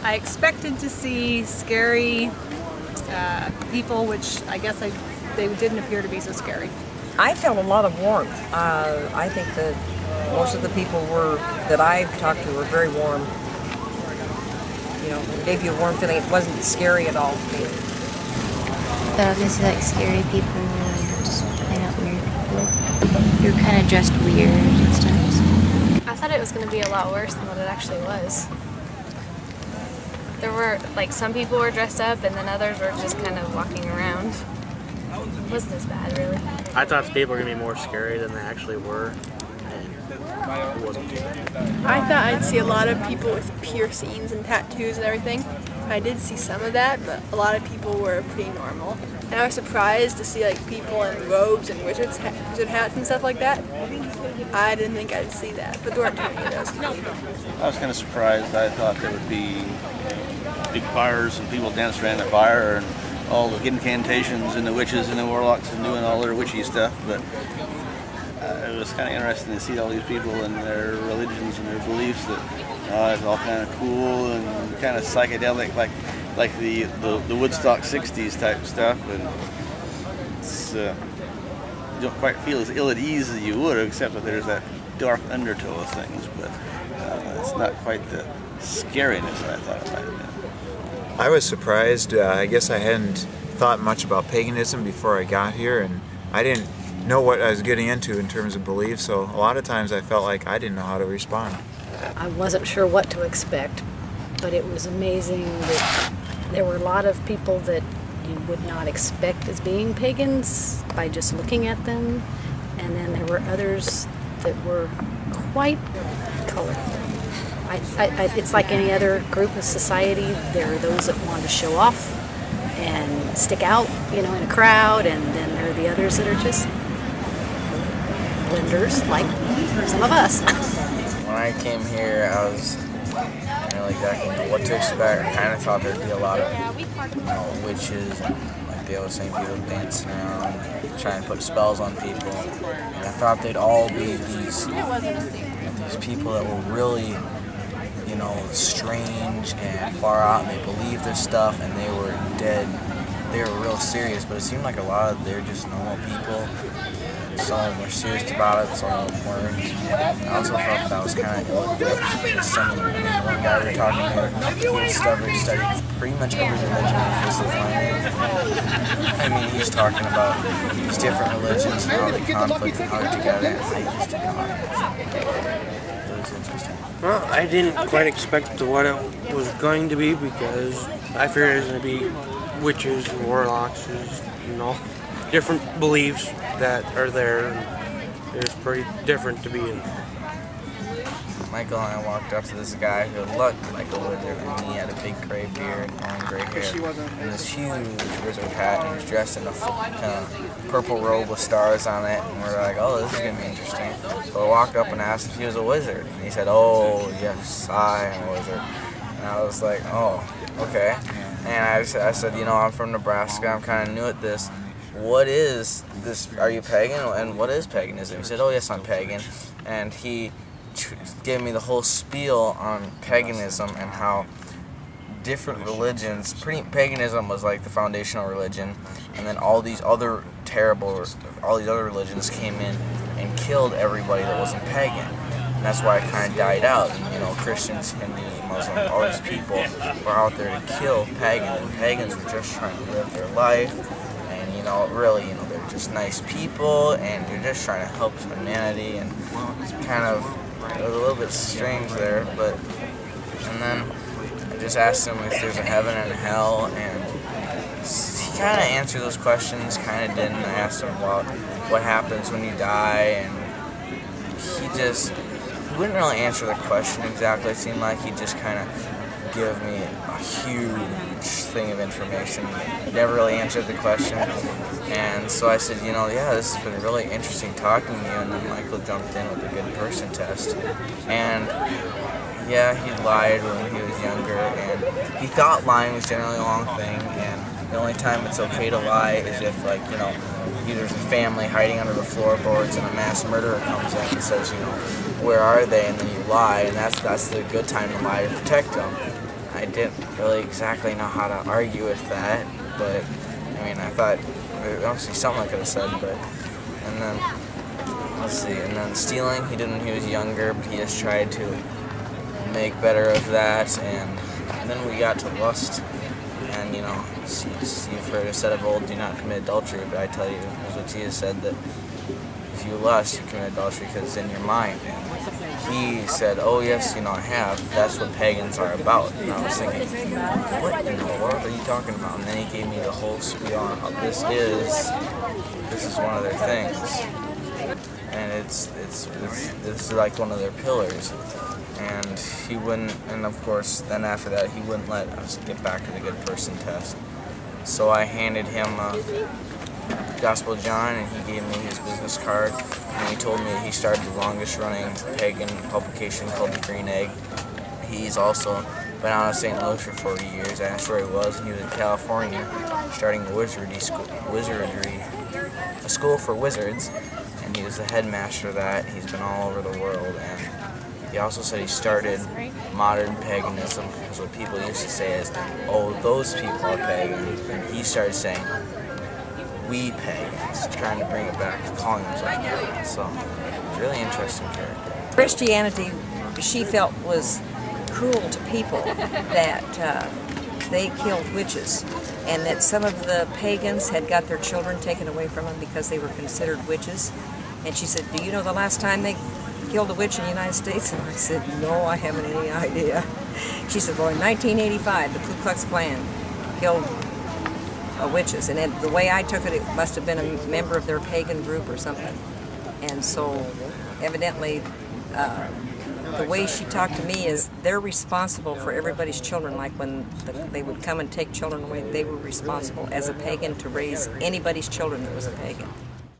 I expected to see scary people, which I guess they didn't appear to be so scary. I felt a lot of warmth. I think that most of the people that I talked to were very warm. You know, it gave you a warm feeling. It wasn't scary at all to me. Thought obviously like scary people and just plain out weird people. You're kind of dressed weird and stuff. I thought it was going to be a lot worse than what it actually was. There were, like, some people were dressed up and then others were just kind of walking around. It wasn't as bad, really. I thought the people were going to be more scary than they actually were, and it wasn't too bad. I thought I'd see a lot of people with piercings and tattoos and everything. I did see some of that, but a lot of people were pretty normal. And I was surprised to see like people in robes and wizard hats and stuff like that. I didn't think I'd see that, but there weren't too many of those. I was kind of surprised. I thought there would be big fires and people dancing around the fire and all the incantations and the witches and the warlocks and doing all their witchy stuff, but it was kind of interesting to see all these people and their religions and their beliefs that it's all kind of cool and kind of psychedelic, like the Woodstock 60s type stuff, and it's, you don't quite feel as ill at ease as you would, except that there's that dark undertow of things, but it's not quite the scariness that I thought it might have been. I was surprised. I guess I hadn't thought much about paganism before I got here, and I didn't know what I was getting into in terms of beliefs, so a lot of times I felt like I didn't know how to respond. I wasn't sure what to expect, but it was amazing that there were a lot of people that you would not expect as being pagans by just looking at them, and then there were others that were quite colorful. It's like any other group of society. There are those that want to show off and stick out, in a crowd, and then there are the others that are just blenders, like some of us. When I came here, I was didn't really exactly know what to expect. I kind of thought there'd be a lot of, witches, like they always say, people dancing around, trying to put spells on people. And I thought they'd all be these people that were really, strange and far out, and they believed this stuff, and they were dead. They were real serious, but it seemed like a lot of they're just normal people. Some of them were serious about it, some of them weren't. I also felt that was kind of ill-equipped. One guy we were talking to, he studied pretty much every religion on the face of the planet. I mean, he's talking about these different religions and how they conflict and how they're together, and I just didn't know how it was interesting. Well, I didn't quite expect what it was going to be, because I figured it was going to be witches and warlocks, different beliefs that are there, and it's pretty different to be in. Michael and I walked up to this guy who looked like a wizard, and he had a big gray beard and long gray hair, and this huge wizard hat, and he was dressed in a kind of purple robe with stars on it, and we're like, oh, this is going to be interesting. So I walked up and asked if he was a wizard, and he said, oh, yes, I am a wizard. And I was like, oh, okay. And I said, I'm from Nebraska, I'm kind of new at this. What is this? Are you pagan? And what is paganism? He said, oh, yes, I'm pagan. And he gave me the whole spiel on paganism and how different religions, paganism was like the foundational religion, and then all these other religions came in and killed everybody that wasn't pagan. And that's why it kind of died out. And, Christians, Hindus, Muslims, all these people were out there to kill pagans, and pagans were just trying to live their life. Really, they're just nice people, and they're just trying to help humanity, and it's kind of, it was a little bit strange there, and then I just asked him if there's a heaven and a hell, and he kind of answered those questions, kind of didn't. I asked him about what happens when you die, and he wouldn't really answer the question exactly. It seemed like he just kind of gave me a huge thing of information. Never really answered the question. And so I said, this has been really interesting talking to you. And then Michael jumped in with a good person test. And yeah, he lied when he was younger. And he thought lying was generally a long thing. And the only time it's okay to lie is if, there's a family hiding under the floorboards and a mass murderer comes in and says, where are they? And then you lie. And that's the good time to lie to protect them. I didn't really exactly know how to argue with that, but I mean, I thought there must be something I could have said, but, and then, let's see, and then stealing, he did when he was younger, but he just tried to make better of that, and then we got to lust, and, you know, you've heard it said of old, do not commit adultery, but I tell you, as what Jesus said, that if you lust, you commit adultery because it's in your mind, and he said, oh yes, you know, I have. That's what pagans are about. And I was thinking, what in the world are you talking about? And then he gave me the whole spiel on how this is one of their things. And this is like one of their pillars. And he wouldn't, and of course, then after that, he wouldn't let us get back to the good person test. So I handed him Gospel of John, and he gave me his business card, and he told me that he started the longest running pagan publication called The Green Egg. He's also been out of St. Louis for 40 years. I asked where he was, and he was in California starting a school for wizards, and he was the headmaster of that. He's been all over the world, and he also said he started modern paganism, because what people used to say is, oh, those people are pagan, and he started saying, we pagans, trying to bring it back to calling themselves pagans. So, it's a really interesting character. Christianity, she felt, was cruel to people, that they killed witches, and that some of the pagans had got their children taken away from them because they were considered witches. And she said, do you know the last time they killed a witch in the United States? And I said, no, I haven't any idea. She said, well, in 1985, the Ku Klux Klan killed witches, and the way I took it, it must have been a member of their pagan group or something. And so, evidently, the way she talked to me is they're responsible for everybody's children. Like when they would come and take children away, they were responsible as a pagan to raise anybody's children that was a pagan.